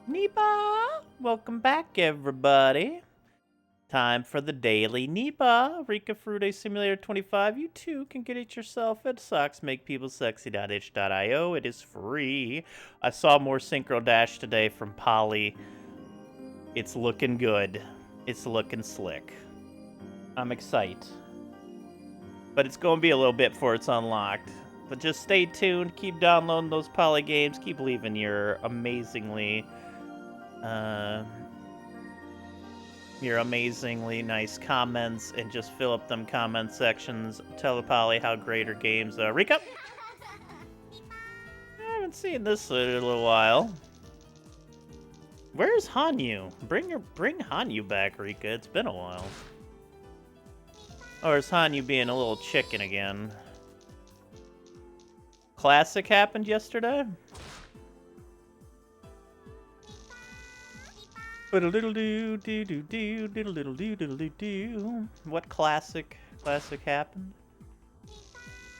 Nipah! Welcome back, everybody. Time for the Daily Nipah. Rika Fruity Simulator 25. You too can get it yourself at socksmakepeoplesexy.itch.io. It is free. I saw more Synchro Dash today from Polly. It's looking good. It's looking slick. I'm excited. But it's going to be a little bit before it's unlocked. But just stay tuned. Keep downloading those Polly games. Keep leaving your amazingly nice comments, and just fill up them comment sections. Tell Polly how great her games are. Rika! I haven't seen this in a little while. Where's Hanyu? Bring Hanyu back, Rika. It's been a while. Or is Hanyu being a little chicken again? Classic happened yesterday? What classic happened?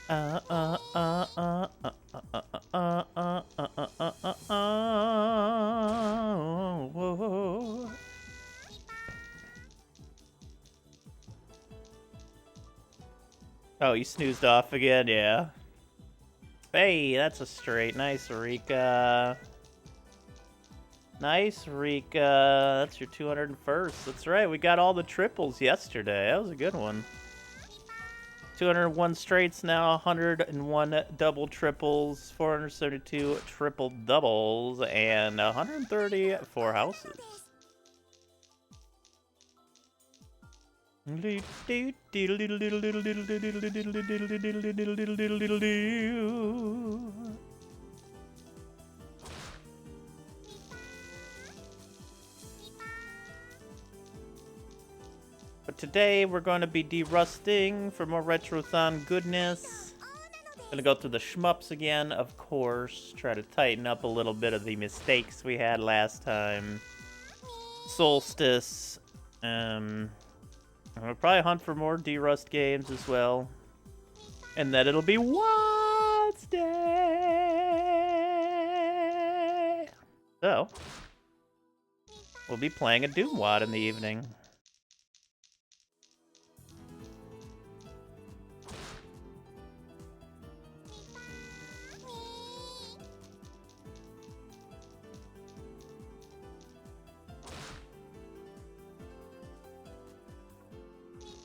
Whoa. Oh, you snoozed off again, yeah. Hey, that's a straight. Nice, Rika. Nice, Rika. That's your 201st. That's right. We got all the triples yesterday. That was a good one. 201 straights now, 101 double triples, 472 triple doubles, and 130 four houses. But today we're going to be derusting for more Retrothon goodness. Gonna go through the shmups again, of course. Try to tighten up a little bit of the mistakes we had last time. Solstice. I'm gonna probably hunt for more derust games as well. And then it'll be Wednesday. So, we'll be playing a Doom Wad in the evening.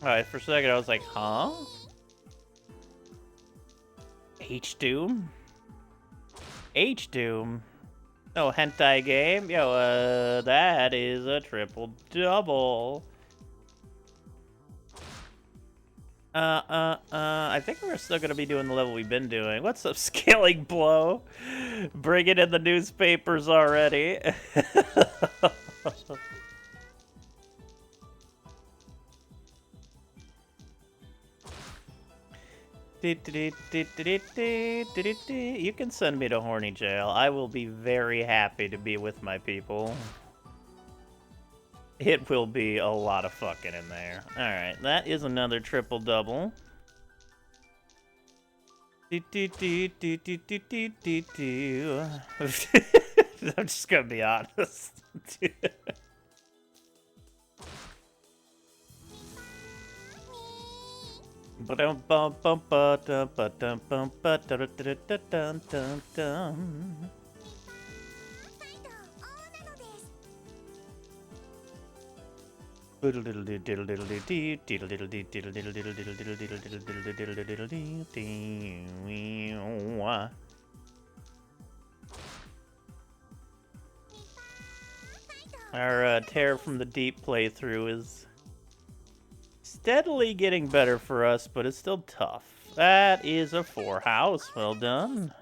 Alright, for a second I was like, huh? H-Doom? H-Doom? No hentai game? Yo, that is a triple-double. I think we're still gonna be doing the level we've been doing. What's up, Scaling Blow? Bring it in the newspapers already. You can send me to horny jail. I will be very happy to be with my people. It will be a lot of fucking in there. Alright, that is another triple-double. I'm just gonna be honest. Our Terror from the Deep playthrough is steadily getting better for us, but it's still tough. That is a 4 house. Well done.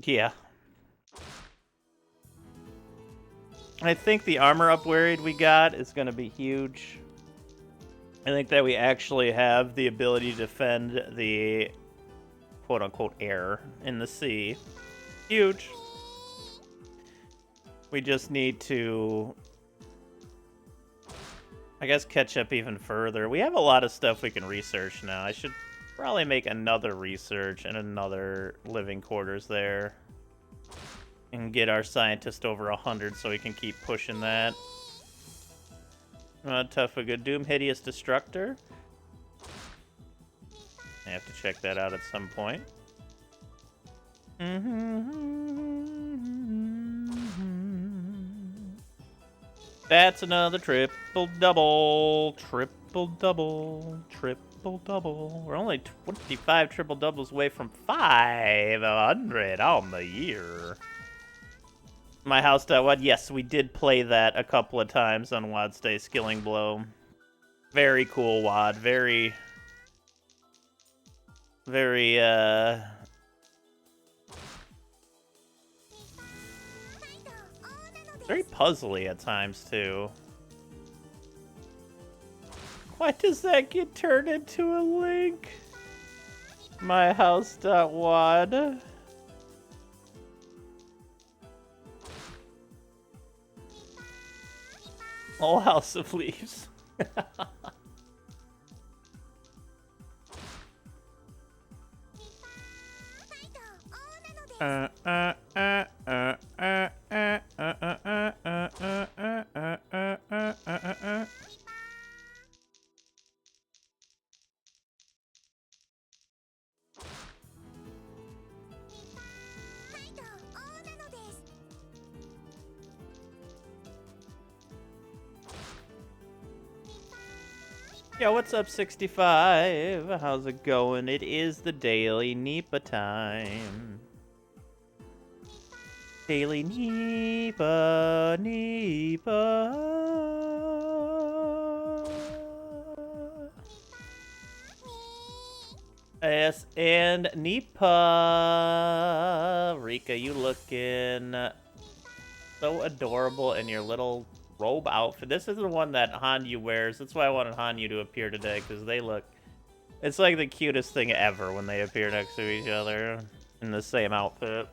Yeah. I think the armor upgrade we got is going to be huge. I think that we actually have the ability to defend the quote-unquote air in the sea. Huge. We just need to, I guess, catch up even further. We have a lot of stuff we can research now. I should probably make another research and another living quarters there. And get our scientist over 100 so we can keep pushing that. Tough a good Doom. Hideous Destructor. I have to check that out at some point. That's another triple-double. Triple-double. Triple-double. We're only 25 triple-doubles away from 500 on the year. My house.wad. Yes, we did play that a couple of times on Wad's Day. Skilling Blow. Very cool, Wad. Very, very, very puzzly at times, too. Why does that get turned into a link? My house.wad. All House of Leaves. Yo, what's up, 65? How's it going? It is the Daily Nipah time. Daily Nipah, Nipah. Yes, and Nipah. Rika, you looking so adorable in your little robe outfit. This is the one that Hanyu wears. That's why I wanted Hanyu to appear today, because they look... It's like the cutest thing ever when they appear next to each other in the same outfit.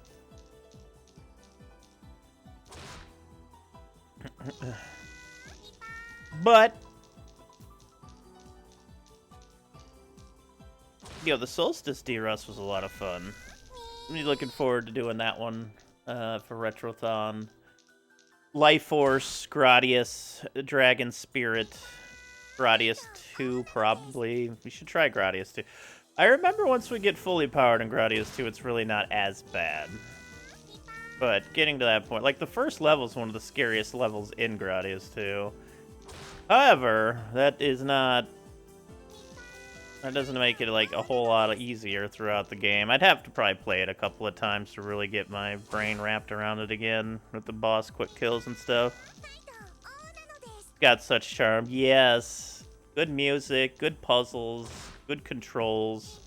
But... Yo, the Solstice D-Rust was a lot of fun. I'm really looking forward to doing that one for Retrothon. Life Force, Gradius, Dragon Spirit, Gradius 2 probably. We should try Gradius 2. I remember once we get fully powered in Gradius 2, it's really not as bad. But getting to that point, like the first level is one of the scariest levels in Gradius 2. However, that doesn't make it like a whole lot easier throughout the game. I'd have to probably play it a couple of times to really get my brain wrapped around it again with the boss quick kills and stuff. Got such charm. Yes. Good music, good puzzles, good controls.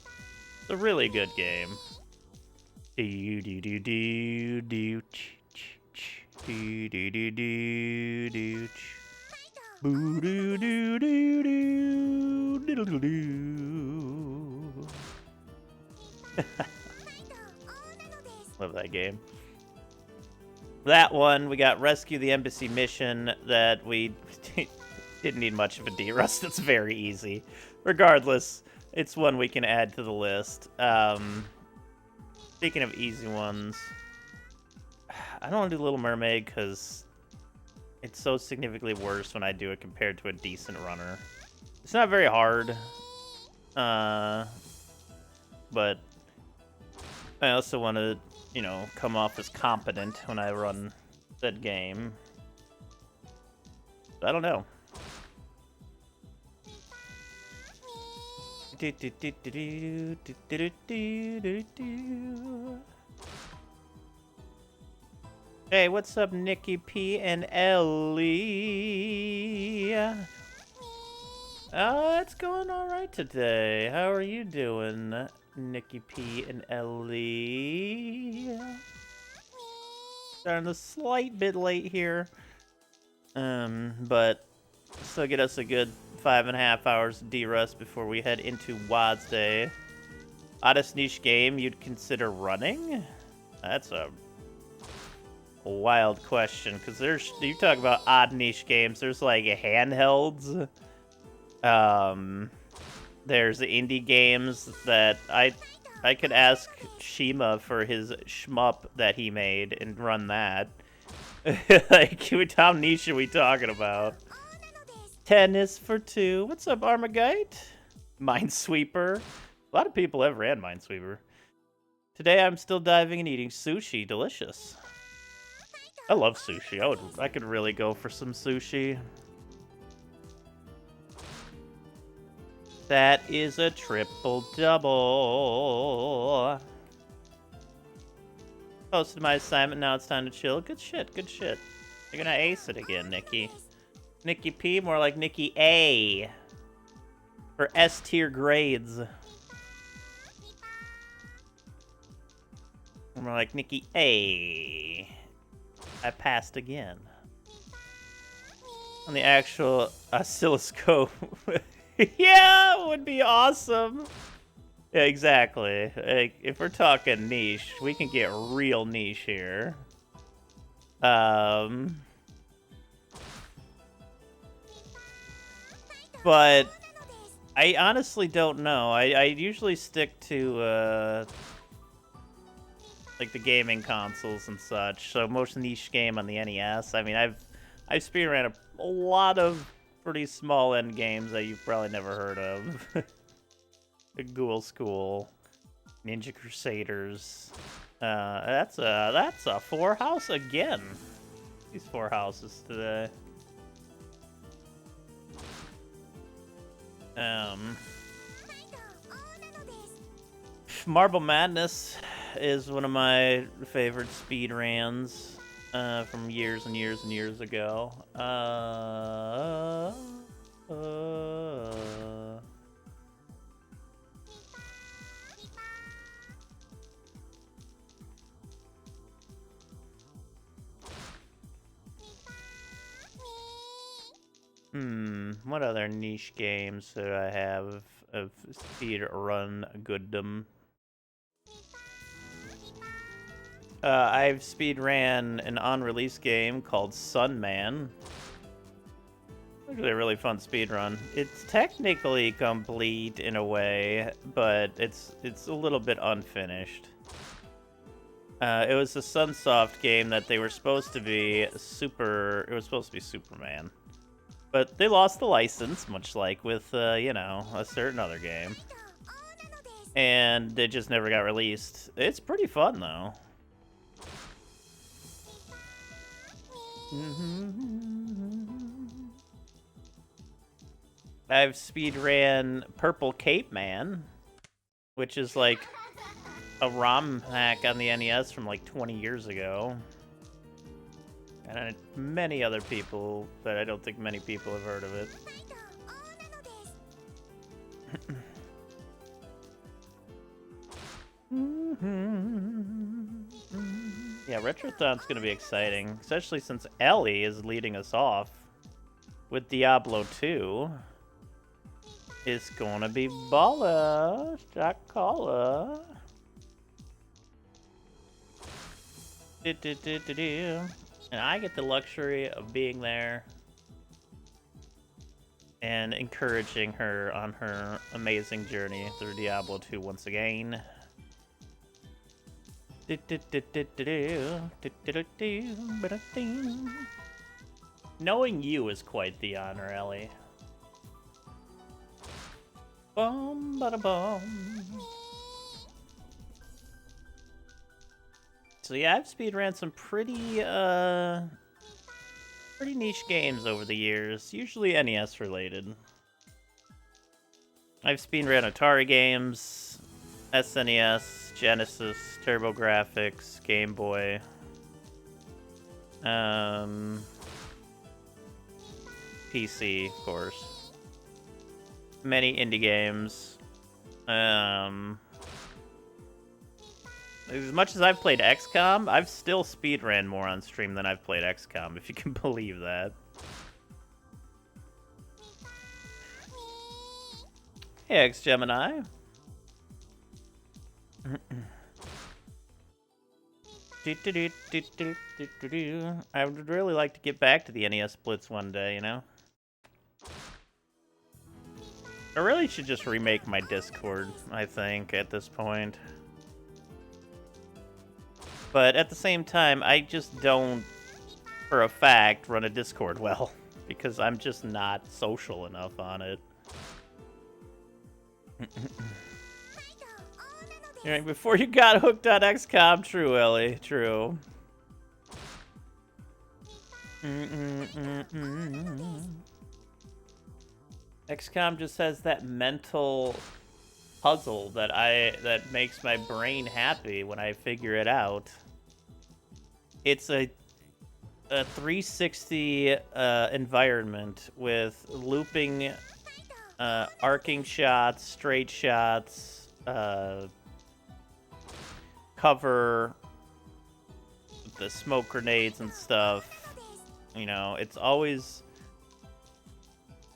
It's a really good game. Do do do do do do do do do do. Boo doo doo doo doo diddle doo doo. Love that game. That one, we got Rescue the Embassy mission that we didn't need much of a D-Rust. It's very easy. Regardless, it's one we can add to the list. Speaking of easy ones, I don't want to do Little Mermaid because it's so significantly worse when I do it compared to a decent runner. It's not very hard, but I also want to, you know, come off as competent when I run that game. I don't know. Hey, what's up, Nikki P and Ellie? It's going all right today. How are you doing, Nikki P and Ellie? Starting a slight bit late here, but still get us a good 5.5 hours of D-Rust before we head into Wad's Day. Oddest niche game you'd consider running? That's a wild question, because you talk about odd niche games, there's like handhelds, there's the indie games that I I could ask Shima for his shmup that he made and run that. Like, how niche are we talking about? Tennis for 2. What's up, Armagite? Minesweeper. A lot of people have ran Minesweeper. Today I'm still diving and eating sushi. Delicious. I love sushi. I could really go for some sushi. That is a triple-double. Posted my assignment, now it's time to chill. Good shit, good shit. You're gonna ace it again, Nikki. Nikki P, more like Nikki A. For S-tier grades. More like Nikki A. I passed again. On the actual oscilloscope. Yeah, it would be awesome. Yeah, exactly. Like, if we're talking niche, we can get real niche here. But I honestly don't know. I usually stick to like the gaming consoles and such. So most niche game on the NES. I mean, I've speedrun a lot of pretty small end games that you've probably never heard of. The Ghoul School, Ninja Crusaders. That's a 4 house again. These 4 houses today. Marble Madness is one of my favorite speedruns from years and years and years ago. What other niche games do I have of speedrun gooddom? I've speedran an on-release game called Sunman. Actually a really fun speedrun. It's technically complete in a way, but it's a little bit unfinished. It was a Sunsoft game that they were supposed to be it was supposed to be Superman. But they lost the license, much like with, you know, a certain other game. And it just never got released. It's pretty fun, though. I've speedran Purple Cape Man, which is like a ROM hack on the NES from like 20 years ago. And many other people, but I don't think many people have heard of it. Yeah, Retrothon's gonna be exciting, especially since Ellie is leading us off with Diablo 2. It's gonna be baller, Jack Caller. And I get the luxury of being there and encouraging her on her amazing journey through Diablo 2 once again. Knowing you is quite the honor, Ellie. Bum bada bum. So yeah, I've speedrun some pretty niche games over the years, usually NES related. I've speedrun Atari games, SNES, Genesis, TurboGrafx, Game Boy. PC, of course. Many indie games. As much as I've played XCOM, I've still speedran more on stream than I've played XCOM, if you can believe that. Hey, X-Gemini. I would really like to get back to the NES Blitz one day, you know? I really should just remake my Discord, I think, at this point. But at the same time, I just don't, for a fact, run a Discord well. Because I'm just not social enough on it. Right, before you got hooked on XCOM, true, Ellie, true. XCOM just has that mental puzzle that makes my brain happy when I figure it out. It's a 360 environment with looping, arcing shots, straight shots, cover, the smoke grenades and stuff. You know, it's always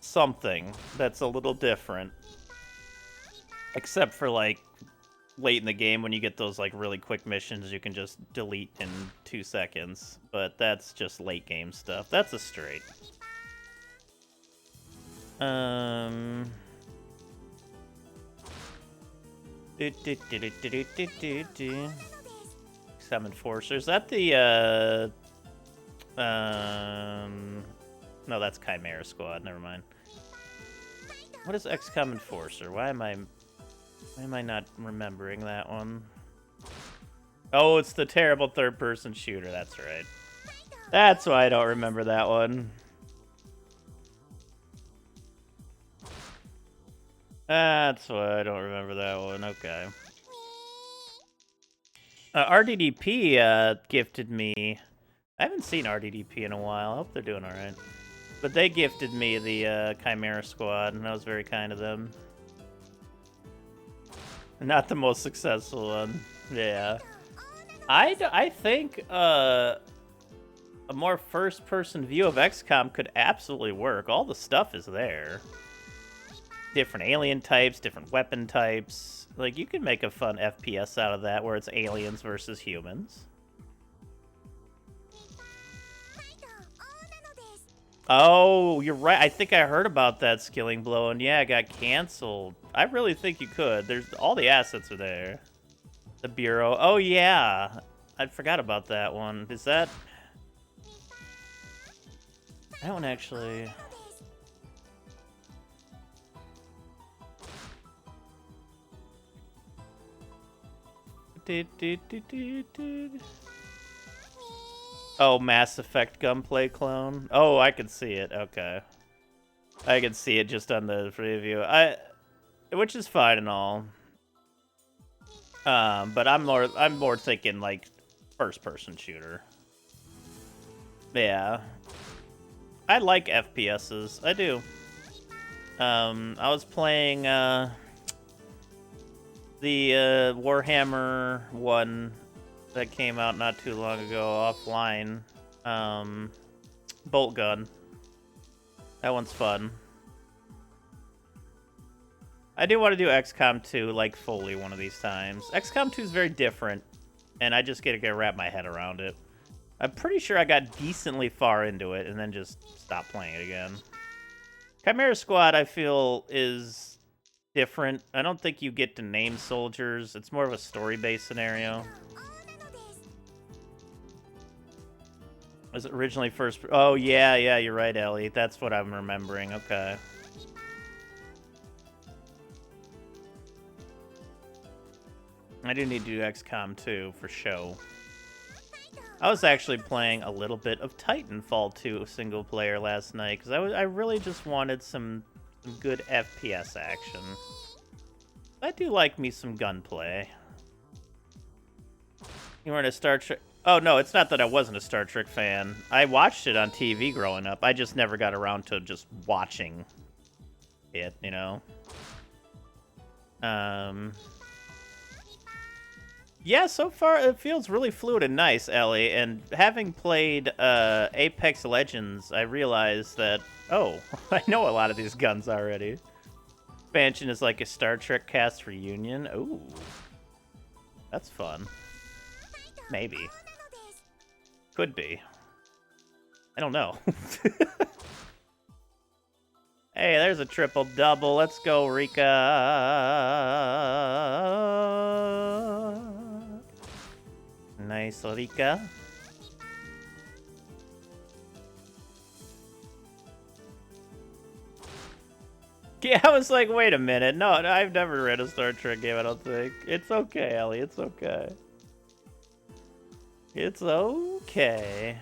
something that's a little different. Except for, like, late in the game when you get those, like, really quick missions you can just delete in 2 seconds. But that's just late game stuff. That's a straight. XCOM Enforcer. Is that the, no, that's Chimera Squad. Never mind. What is XCOM Enforcer? Why am I not remembering that one? Oh, it's the terrible third-person shooter. That's right. That's why I don't remember that one. That's why I don't remember that one. Okay. RDDP gifted me... I haven't seen RDDP in a while. I hope they're doing alright. But they gifted me the Chimera Squad, and that was very kind of them. Not the most successful one. Yeah. I think a more first-person view of XCOM could absolutely work. All the stuff is there. Different alien types, different weapon types. Like, you could make a fun FPS out of that where it's aliens versus humans. Oh, you're right. I think I heard about that Skilling Blow, and yeah, it got canceled. I really think you could. There's all the assets are there. The Bureau. Oh, yeah. I forgot about that one. Is that... That one actually... Oh, Mass Effect gunplay clone. Oh, I can see it. Okay, I can see it just on the preview. Which is fine and all. But I'm more thinking like first-person shooter. Yeah, I like FPSs. I do. I was playing the Warhammer 1 that came out not too long ago offline. Bolt Gun. That one's fun. I do want to do XCOM 2 like fully one of these times. XCOM 2 is very different, and I just gotta wrap my head around it. I'm pretty sure I got decently far into it and then just stopped playing it again. Chimera Squad, I feel, is different. I don't think you get to name soldiers. It's more of a story-based scenario. Was it originally first... Oh, yeah, you're right, Ellie. That's what I'm remembering. Okay. I do need to do XCOM 2 for show. I was actually playing a little bit of Titanfall 2 single player last night, because I really just wanted some good FPS action. I do like me some gunplay. You weren't a Star Trek... Oh, no, it's not that I wasn't a Star Trek fan. I watched it on TV growing up. I just never got around to just watching it, you know? Yeah, so far it feels really fluid and nice, Ellie. And having played Apex Legends, I realized that, oh, I know a lot of these guns already. Expansion is like a Star Trek cast reunion. Ooh, that's fun. Maybe. Could be. I don't know. Hey, there's a triple double. Let's go, Rika. Nice, Rika. Yeah, I was like, wait a minute. No, I've never read a Star Trek game, I don't think. It's okay, Ellie. It's okay. It's okay.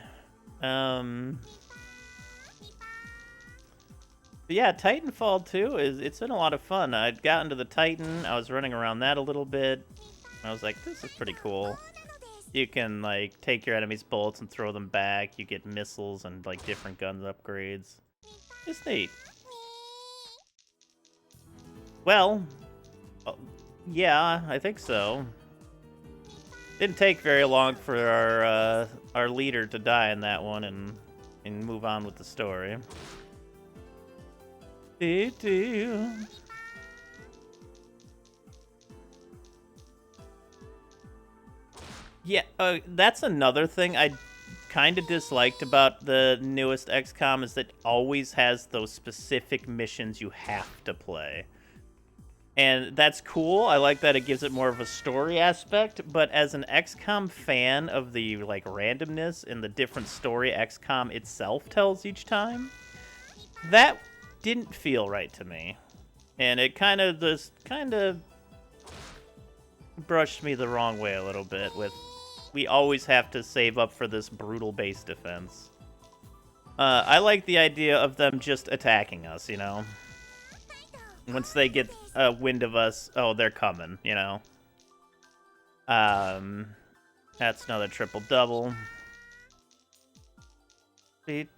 But yeah, Titanfall 2 it's been a lot of fun. I'd gotten to the Titan, I was running around that a little bit. I was like, this is pretty cool. You can like take your enemies' bullets and throw them back. You get missiles and like different guns upgrades. It's neat. Well, yeah, I think so. Didn't take very long for our leader to die in that one and move on with the story. Yeah, that's another thing I kind of disliked about the newest XCOM is that it always has those specific missions you have to play. And that's cool. I like that it gives it more of a story aspect, but as an XCOM fan of the like randomness and the different story XCOM itself tells each time, that didn't feel right to me. And it kind of brushed me the wrong way a little bit with we always have to save up for this brutal base defense. I like the idea of them just attacking us, you know? Once they get a wind of us, oh, they're coming, you know? That's another triple-double. And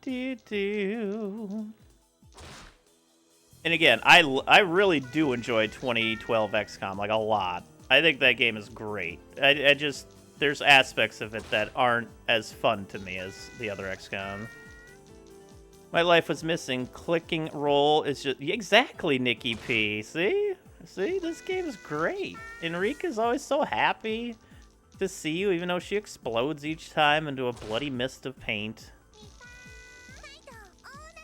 again, I really do enjoy 2012 XCOM, like, a lot. I think that game is great. I just... There's aspects of it that aren't as fun to me as the other XCOM. My life was missing. Clicking roll is just... Exactly, Nikki P. See? See? This game is great. Enrica's always so happy to see you, even though she explodes each time into a bloody mist of paint.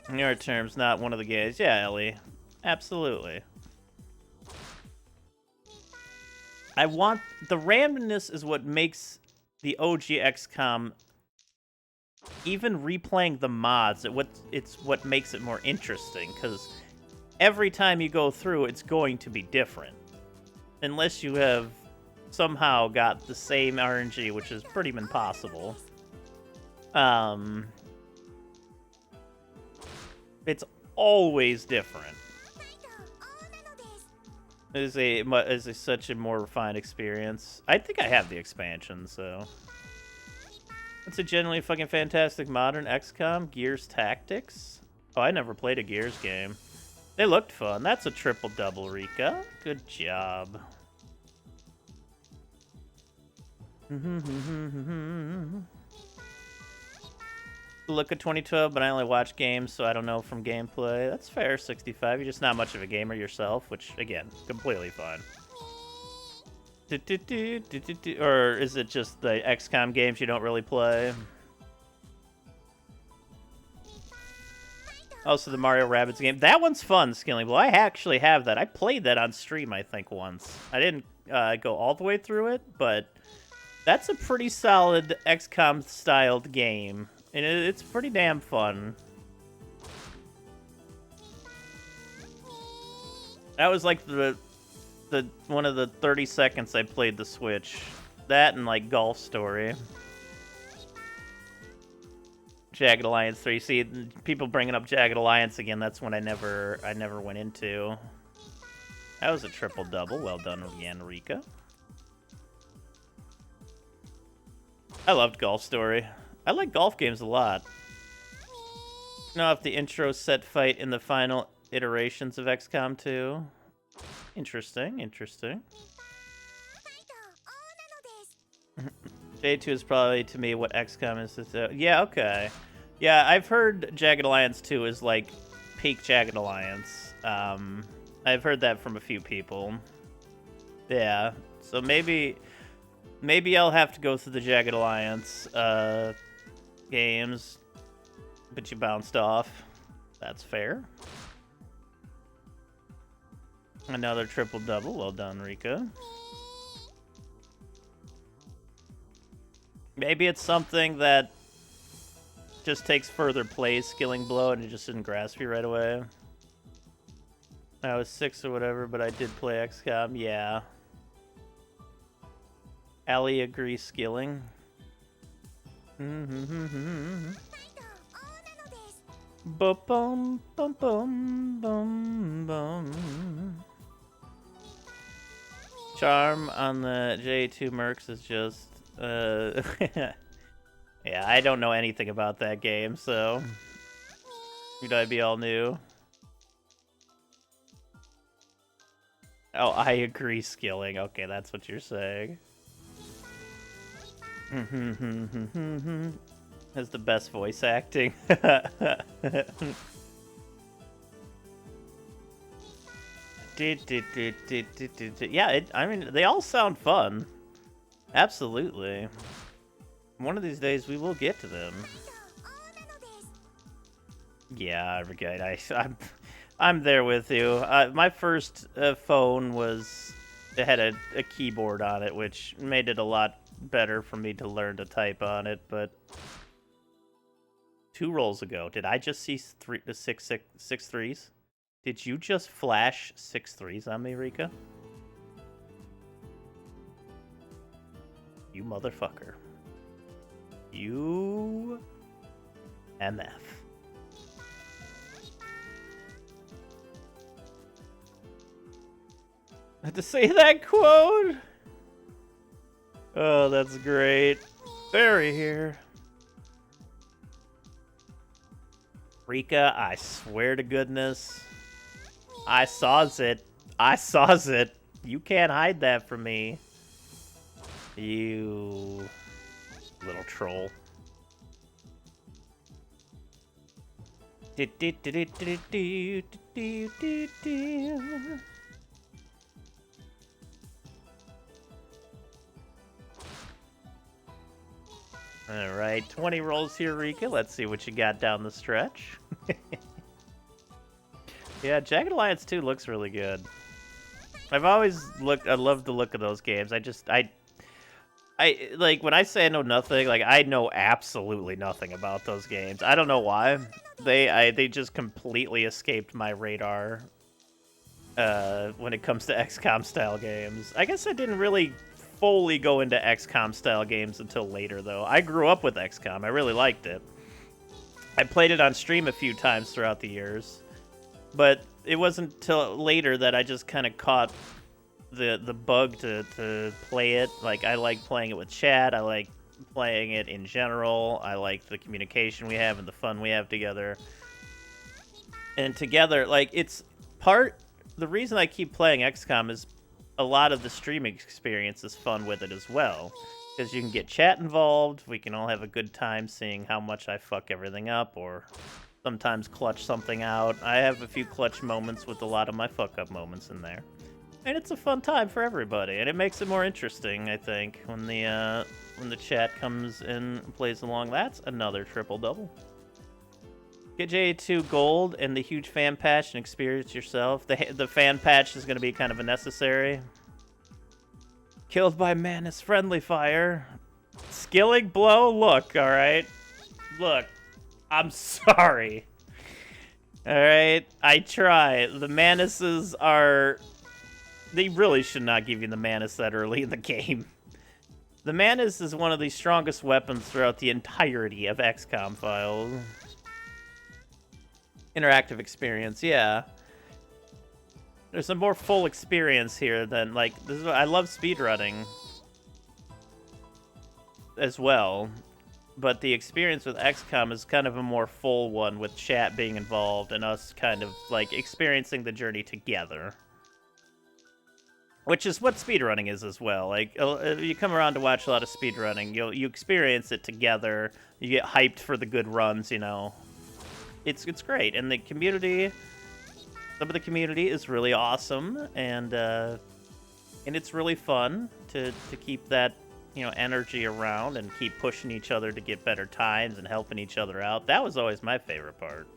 In your terms, not one of the gays. Yeah, Ellie. Absolutely. I want... The randomness is what makes the OG XCOM... Even replaying the mods, it's what makes it more interesting, because every time you go through, it's going to be different. Unless you have somehow got the same RNG, which is pretty impossible. It's always different. It is such a more refined experience. I think I have the expansion, so... It's a genuinely fucking fantastic modern XCOM. Gears Tactics? Oh, I never played a Gears game. They looked fun. That's a triple-double, Rika. Good job. Look at 2012, but I only watch games, so I don't know from gameplay. That's fair, 65. You're just not much of a gamer yourself, which, again, completely fine. Or is it just the XCOM games you don't really play? Also, the Mario Rabbids game. That one's fun, Skilling Blue. I actually have that. I played that on stream, I think, once. I didn't go all the way through it, but that's a pretty solid XCOM-styled game. And it's pretty damn fun. That was like the one of the 30 seconds I played the Switch. That and like Golf Story. Jagged Alliance 3. See, people bringing up Jagged Alliance again, that's one I never went into. That was a triple-double. Well done again, Rika. I loved Golf Story. I like golf games a lot. Know if the intro set fight in the final iterations of XCOM 2. Interesting, interesting. J2 is probably, to me, what XCOM is to... Yeah, okay. Yeah, I've heard Jagged Alliance 2 is, like, peak Jagged Alliance. I've heard that from a few people. Yeah, so maybe I'll have to go through the Jagged Alliance games, but you bounced off. That's fair. Another triple-double. Well done, Rika. Maybe it's something that just takes further plays, skilling blow, and it just didn't grasp you right away. I was 6 or whatever, but I did play XCOM. Yeah. Allie agrees skilling. Bum bum bum bum bum bum. Charm on the J2 Mercs is just yeah, I don't know anything about that game, so should I be all new? Oh, I agree skilling. Okay, that's what you're saying. Has the best voice acting. Yeah, I mean, they all sound fun. Absolutely. One of these days, we will get to them. Yeah, I'm there with you. My first phone it had a keyboard on it, which made it a lot better for me to learn to type on it. But 2 rolls ago, did I just see six threes? Did you just flash 6 threes on me, Rika? You motherfucker. You MF. I had to say that quote? Oh, that's great. Barry here. Rika, I swear to goodness. I saws it. I saws it. You can't hide that from me. You little troll. Alright, 20 rolls here, Rika. Let's see what you got down the stretch. Yeah, Jagged Alliance 2 looks really good. I love the look of those games. I like, when I say I know nothing, like, I know absolutely nothing about those games. I don't know why. They just completely escaped my radar when it comes to XCOM-style games. I guess I didn't really fully go into XCOM-style games until later, though. I grew up with XCOM. I really liked it. I played it on stream a few times throughout the years, but it wasn't until later that I just kind of caught the bug to play it. Like, I like playing it with chat. I like playing it in general. I like the communication we have and the fun we have together. And together, like, the reason I keep playing XCOM is a lot of the streaming experience is fun with it as well. Because you can get chat involved, we can all have a good time seeing how much I fuck everything up, or sometimes clutch something out. I have a few clutch moments with a lot of my fuck-up moments in there. And it's a fun time for everybody, and it makes it more interesting, I think, when the chat comes in and plays along. That's another triple-double. Get J2 Gold and the huge fan patch and experience yourself. The fan patch is going to be kind of a necessary. Killed by Manus Friendly Fire. Skilling blow? Look, alright? Look, I'm sorry. Alright, I try. The Manuses are... They really should not give you the Manus that early in the game. The Manus is one of the strongest weapons throughout the entirety of XCOM files. Interactive experience, yeah. There's a more full experience here than, like, I love speedrunning as well, but the experience with XCOM is kind of a more full one, with chat being involved and us kind of, like, experiencing the journey together. Which is what speedrunning is as well. Like, if you come around to watch a lot of speedrunning, you experience it together, you get hyped for the good runs, you know. It's great, and the community... Some of the community is really awesome, and it's really fun to keep that, you know, energy around and keep pushing each other to get better times and helping each other out. That was always my favorite part.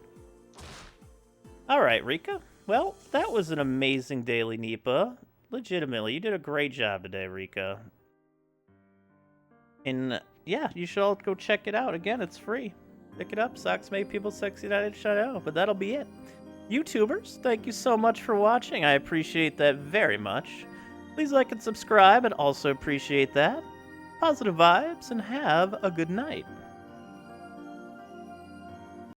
All right, Rika, Well, that was an amazing Daily Nipah. Legitimately, you did a great job today, Rika. And yeah, you should all go check it out. Again, it's free. Pick it up. Socks Make People Sexy. But that'll be it. YouTubers, thank you so much for watching. I appreciate that very much. Please like and subscribe. I'd also appreciate that. Positive vibes, and have a good night.